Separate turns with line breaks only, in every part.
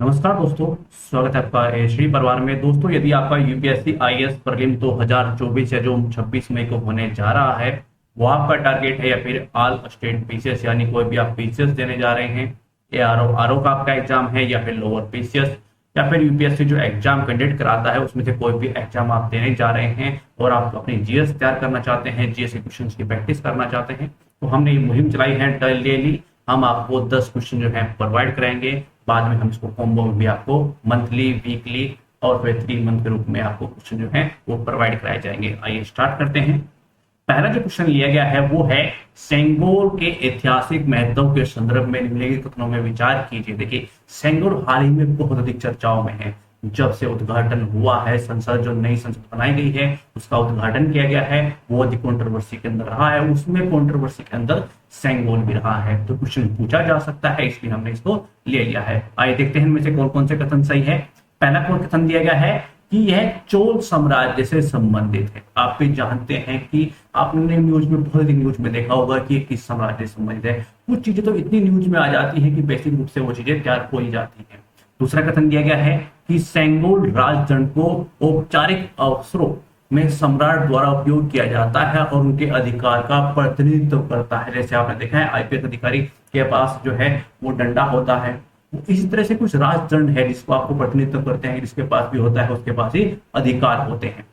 नमस्कार दोस्तों, स्वागत है आपका श्री परिवार में। दोस्तों, यदि आपका यूपीएससी आईएएस प्रीलिम 2024 या जो 26 मई को होने जा रहा है वो आपका टारगेट है, या फिर ऑल स्टेट पीसीएस यानी कोई भी आप पीसीएस देने जा रहे हैं, एआरओ आरओ का आपका एग्जाम है, या फिर लोअर पीसीएस, या फिर यूपीएससी जो एग्जाम कंडक्ट कराता है उसमें से कोई भी एग्जाम आप देने जा रहे हैं और आप अपनी जीएस तैयार करना चाहते हैं, जीएस के क्वेश्चन की प्रैक्टिस करना चाहते हैं, तो हमने ये मुहिम चलाई है डेली। हम आपको 10 क्वेश्चन जो है प्रोवाइड करेंगे। बाद में हम इसको कॉम्बो में भी आपको मंथली, वीकली और फिर 3 मंथ के रूप में आपको क्वेश्चन जो है वो प्रोवाइड कराए जाएंगे। आइए स्टार्ट करते हैं। पहला जो क्वेश्चन लिया गया है वो है सेंगोर के ऐतिहासिक महत्व के संदर्भ में निम्नलिखित कथनों में विचार कीजिए। देखिए, सेंगोर हाल ही में बहुत अधिक चर्चाओं में है। जब से उद्घाटन हुआ है, संसद जो नई संसद बनाई गई है उसका उद्घाटन किया गया है, वो अधिक कंट्रोवर्सी के अंदर रहा है। उसमें कंट्रोवर्सी के अंदर सेंगोल भी रहा है, तो क्वेश्चन पूछा जा सकता है, इसलिए हमने इसको ले लिया है। आइए देखते हैं इनमें से कौन कौन से कथन सही है। पहला कथन दिया गया है कि यह चोल साम्राज्य से संबंधित है। आप भी जानते हैं कि आपने न्यूज में, बहुत न्यूज में देखा होगा कि किस साम्राज्य से संबंधित है। कुछ चीजें तो इतनी न्यूज में आ जाती है कि बेसिक रूप से वो चीजें तैयार हो ही जाती है। दूसरा कथन दिया गया है कि सेंगोल राजदंड को औपचारिक अवसरों में सम्राट द्वारा उपयोग किया जाता है और उनके अधिकार का प्रतिनिधित्व करता है। जैसे आपने देखा है आईपीएस अधिकारी के पास जो है वो डंडा होता है, इसी तरह से कुछ राजदंड है जिसको आपको प्रतिनिधित्व करते हैं, जिसके पास भी होता है उसके पास ही अधिकार होते हैं।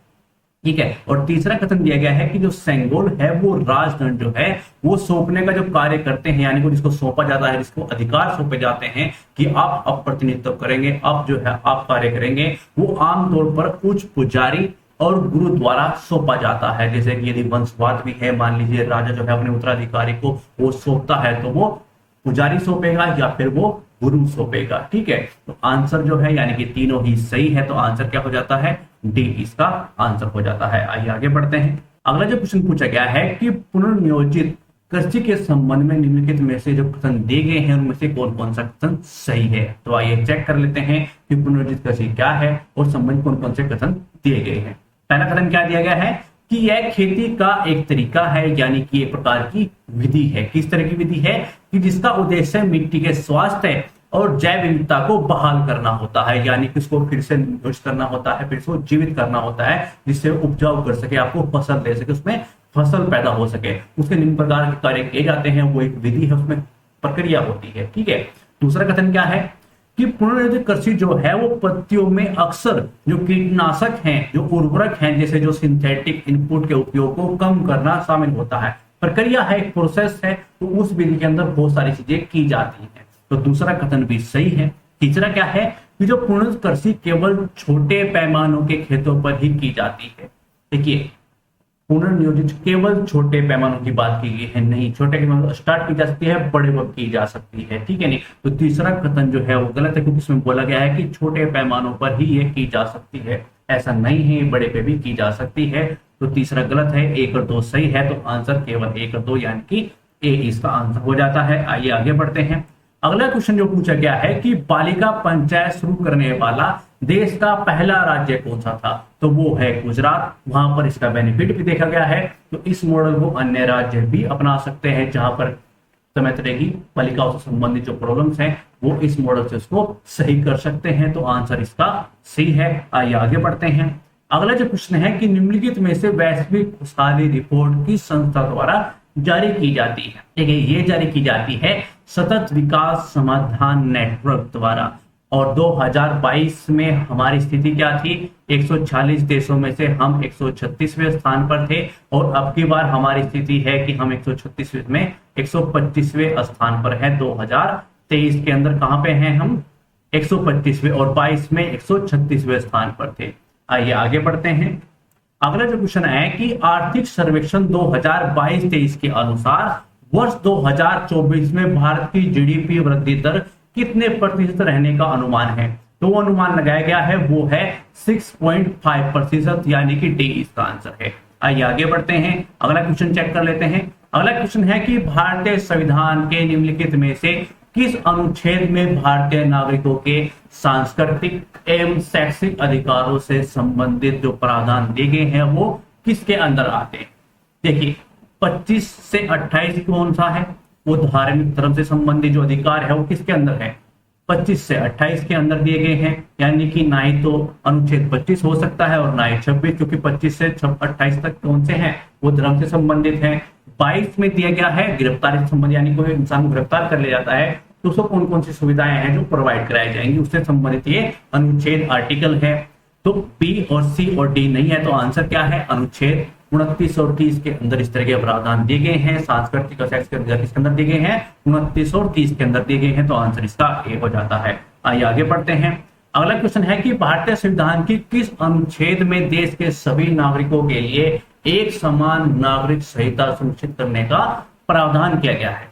ठीक है। और तीसरा कथन दिया गया है कि जो सेंगोल है वो राजदंड जो है वो सौंपने का जो कार्य करते हैं, यानी कि जिसको सौंपा जाता है, जिसको अधिकार सौंपे जाते हैं कि आप अब प्रतिनिधित्व करेंगे, अब जो है आप कार्य करेंगे, वो आमतौर पर उच्च पुजारी और गुरु द्वारा सौंपा जाता है। जैसे कि यदि वंशवाद भी है, मान लीजिए राजा जो है अपने उत्तराधिकारी को वो सौंपता है, तो वो पुजारी सौंपेगा या फिर वो गुरु सौंपेगा। ठीक है, तो आंसर जो है यानी कि तीनों ही सही है, तो आंसर क्या हो जाता है, डी इसका आंसर हो जाता है। आइए आगे बढ़ते हैं। अगला जो क्वेश्चन पूछा गया है कि पुनर्नियोजित कृषि के संबंध में निम्नलिखित में से जो कथन दिए गए हैं उनमें से कौन कौन सा कथन सही है। तो आइए चेक कर लेते हैं कि पुनर्नियोजित कृषि क्या है और संबंध कौन कौन से कथन दिए गए हैं। पहला कथन क्या दिया गया है कि यह खेती का एक तरीका है, यानी कि एक प्रकार की विधि है। किस तरह की विधि है कि जिसका उद्देश्य मिट्टी के स्वास्थ्य और जैव विविधता को बहाल करना होता है, यानी कि उसको फिर से नियोजित करना होता है, फिर से जीवित करना होता है, जिससे उपजाऊ कर सके, आपको फसल दे सके, उसमें फसल पैदा हो सके। उसके निम्न प्रकार के कार्य किए जाते हैं, वो एक विधि है, उसमें प्रक्रिया होती है। ठीक है। दूसरा कथन क्या है कि पुनर्नियोजित कृषि जो है वो पत्तियों में अक्सर जो कीटनाशक हैं, जो उर्वरक हैं, जैसे जो सिंथेटिक इनपुट के उपयोग को कम करना शामिल होता है। प्रक्रिया है, एक प्रोसेस है, तो उस विधि के अंदर बहुत सारी चीजें की जाती हैं। तो दूसरा कथन भी सही है। तीसरा क्या है कि जो पुनर्नियोजित कृषि केवल छोटे पैमानों के खेतों पर ही की जाती है। देखिए, पुनर्नियोजित केवल छोटे पैमानों की बात की गई है, नहीं, छोटे पैमानों स्टार्ट की जा सकती है, बड़े पर की जा सकती है। ठीक है नहीं, तो तीसरा कथन जो है वो गलत है, क्योंकि इसमें बोला गया है कि छोटे पैमानों पर ही ये की जा सकती है। ऐसा नहीं है, बड़े पे भी की जा सकती है। तो तीसरा गलत है, 1 और 2 सही है, तो आंसर केवल 1 और 2 यानी कि ए इसका आंसर हो जाता है। आइए आगे बढ़ते हैं। अगला क्वेश्चन जो पूछा गया है कि बालिका पंचायत शुरू करने वाला देश का पहला राज्य कौन सा था, तो वो है गुजरात। वहां पर इसका बेनिफिट भी देखा गया है, तो इस मॉडल को अन्य राज्य भी अपना सकते हैं, जहां पर समय तरह की बालिकाओं से संबंधित जो प्रॉब्लम्स हैं वो इस मॉडल से उसको सही कर सकते हैं। तो आंसर इसका सही है। आइए आगे बढ़ते हैं। अगला जो प्रश्न है कि निम्नलिखित में से वैश्विक खुशहाली रिपोर्ट किस संस्था द्वारा जारी की जाती है। देखिए, ये जारी की जाती है सतत विकास समाधान नेटवर्क द्वारा, और 2022 में हमारी स्थिति क्या थी, 146 देशों में से हम 136वें स्थान पर थे, और अब की बार हमारी स्थिति है कि हम 136वें में 125वें स्थान पर है। 2023 के अंदर कहां पे हैं हम, 125वें, और 22 में 136वें स्थान पर थे। आइए आगे बढ़ते हैं। अगला जो क्वेश्चन है कि आर्थिक सर्वेक्षण 2022-23 के अनुसार वर्ष 2024 में भारत की जीडीपी वृद्धि दर कितने प्रतिशत रहने का अनुमान है। तो वो अनुमान लगाया गया है वो है 6.5%, यानी कि डी इसका आंसर है। आइए आगे बढ़ते हैं। अगला क्वेश्चन चेक कर लेते हैं। अगला क्वेश्चन है कि भारतीय संविधान के निम्नलिखित में से किस अनुच्छेद में भारतीय नागरिकों के सांस्कृतिक एवं शैक्षिक अधिकारों से संबंधित जो प्रावधान दिए गए हैं वो किसके अंदर आते हैं। देखिए, 25 से 28 कौन सा है, वो धार्मिक धर्म से संबंधित जो अधिकार है वो किसके अंदर है, 25 से 28 के अंदर दिए गए हैं, यानी कि ना ही तो अनुच्छेद 25 हो सकता है और ना ही 26, क्योंकि 25 से 28 तक कौन से हैं, वो धर्म से संबंधित हैं। 22 में दिया गया है गिरफ्तारी से संबंधित, यानी कोई इंसान को गिरफ्तार कर लिया जाता है तो उसको कौन कौन सी सुविधाएं हैं जो प्रोवाइड कराई जाएंगी, उससे संबंधित ये अनुच्छेद आर्टिकल है। तो बी और सी और डी नहीं है, तो आंसर क्या है, अनुच्छेद 29 और 30 के अंदर इस तरह के प्रावधान दिए गए हैं। सांस्कृतिक और सेक्स के अंदर किसके अंदर दिए गए हैं, 29 और 30 के अंदर दिए गए हैं, तो आंसर इसका ए हो जाता है। आइए आगे बढ़ते हैं। अगला क्वेश्चन है कि भारतीय संविधान की किस अनुच्छेद में देश के सभी नागरिकों के लिए एक समान नागरिक संहिता सुनिश्चित करने का प्रावधान किया गया है।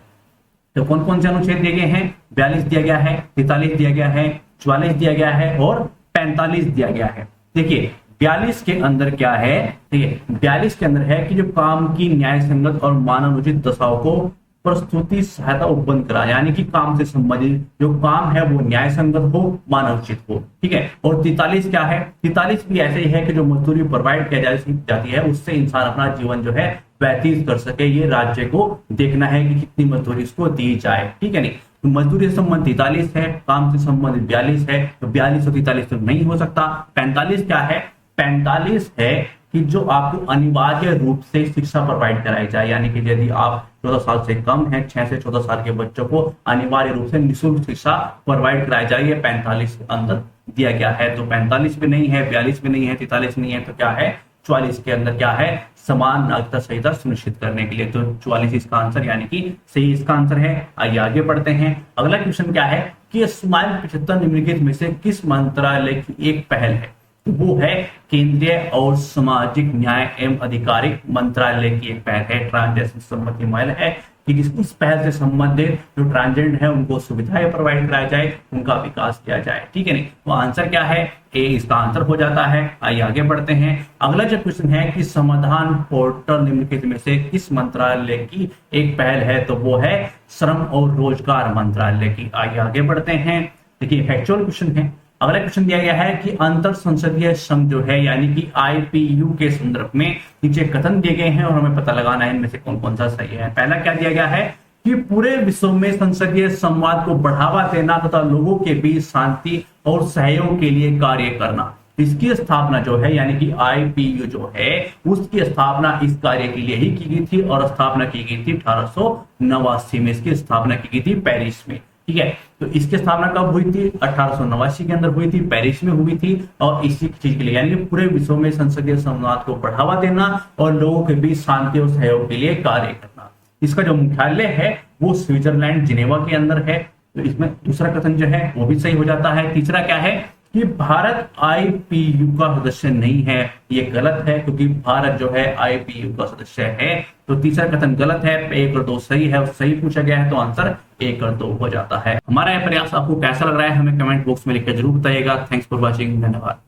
तो कौन कौन से अनुच्छेद दिए गए हैं, 42 दिया गया है, 43 दिया गया है, 44 दिया गया है और 45 दिया गया है। देखिए 42 के अंदर क्या है, देखिए 42 के अंदर है कि जो काम की न्याय संगत और मानवोचित दशाओं को प्रस्तुति सहायता उपबंध करा, यानी कि काम से संबंधित जो काम है वो न्याय संगत हो, मानवोचित हो, ठीक है। और 43 क्या है, 43 भी ऐसे ही है कि जो मजदूरी प्रोवाइड किया जाती है उससे इंसान अपना जीवन जो है व्यतीत कर सके, ये राज्य को देखना है कि कितनी मजदूरी इसको दी जाए, ठीक है। नहीं तो मजदूरी से संबंधित 43 है, काम से संबंधित 42 है, तो 42 और 43 तो नहीं हो सकता। 45 क्या है, 45 है कि जो आपको अनिवार्य रूप से शिक्षा प्रोवाइड कराई जाए, यानी कि यदि आप 14 साल से कम है, 6 से 14 साल के बच्चों को अनिवार्य रूप से निःशुल्क शिक्षा प्रोवाइड कराई जाए, ये 45 के अंदर दिया गया है। तो 45 भी नहीं है, 42 भी नहीं है, 43 नहीं है, तो क्या है, 44 के अंदर क्या है, समान नागरिकता संहिता सुनिश्चित करने के लिए, तो 44 इसका आंसर, यानी कि सही इसका आंसर है। आइए आगे बढ़ते हैं। अगला क्वेश्चन क्या है कि स्माइल 75 निम्नलिखित में से किस मंत्रालय की एक पहल है, तो वो है केंद्रीय और सामाजिक न्याय एवं आधिकारिक मंत्रालय की एक पहल है, ट्रांसजेंडर सम्मति पहल है कि इस पहल से संबंधित जो ट्रांसजेंडर है उनको सुविधाएं प्रोवाइड कराया जाए, उनका विकास किया जाए, ठीक है। नहीं तो आंसर क्या है, ए इसका आंसर हो जाता है। आइए आगे बढ़ते हैं। अगला जो क्वेश्चन है कि समाधान पोर्टल निम्नलिखित में से किस मंत्रालय की एक पहल है, तो वो है श्रम और रोजगार मंत्रालय की। आइए आगे बढ़ते हैं। देखिए फैक्चुअल क्वेश्चन है। अगला क्वेश्चन दिया गया है कि अंतर संसदीय संघ जो है, यानी कि आईपीयू के संदर्भ में नीचे कथन दिए गए हैं और हमें पता लगाना है इनमें से कौन कौन सा सही है। पहला क्या दिया गया है कि पूरे विश्व में संसदीय संवाद को बढ़ावा देना तथा लोगों के बीच शांति और सहयोग के लिए कार्य करना। इसकी स्थापना जो है, यानी कि आईपीयू जो है उसकी स्थापना इस कार्य के लिए ही की गई थी और स्थापना की गई थी 1889 में। इसकी स्थापना की गई थी पेरिस में, ठीक है। तो इसकी स्थापना कब हुई थी, 1889 के अंदर हुई थी, पेरिस में हुई थी। और इसी चीज के लिए, यानी कि पूरे विश्व में संसदीय संवाद को बढ़ावा देना और लोगों के बीच शांति और सहयोग के लिए कार्य करना। इसका जो मुख्यालय है वो स्विट्जरलैंड जिनेवा के अंदर है। तो इसमें दूसरा कथन जो है वो भी सही हो जाता है। तीसरा क्या है कि भारत आईपीयू का सदस्य नहीं है, ये गलत है क्योंकि भारत जो है आईपीयू का सदस्य है। तो तीसरा कथन गलत है, 1 और 2 सही है, सही पूछा गया है तो आंसर 1 और 2 हो जाता है। हमारा यह प्रयास आपको कैसा लग रहा है हमें कमेंट बॉक्स में लिखकर जरूर बताइएगा। थैंक्स फॉर वॉचिंग, धन्यवाद।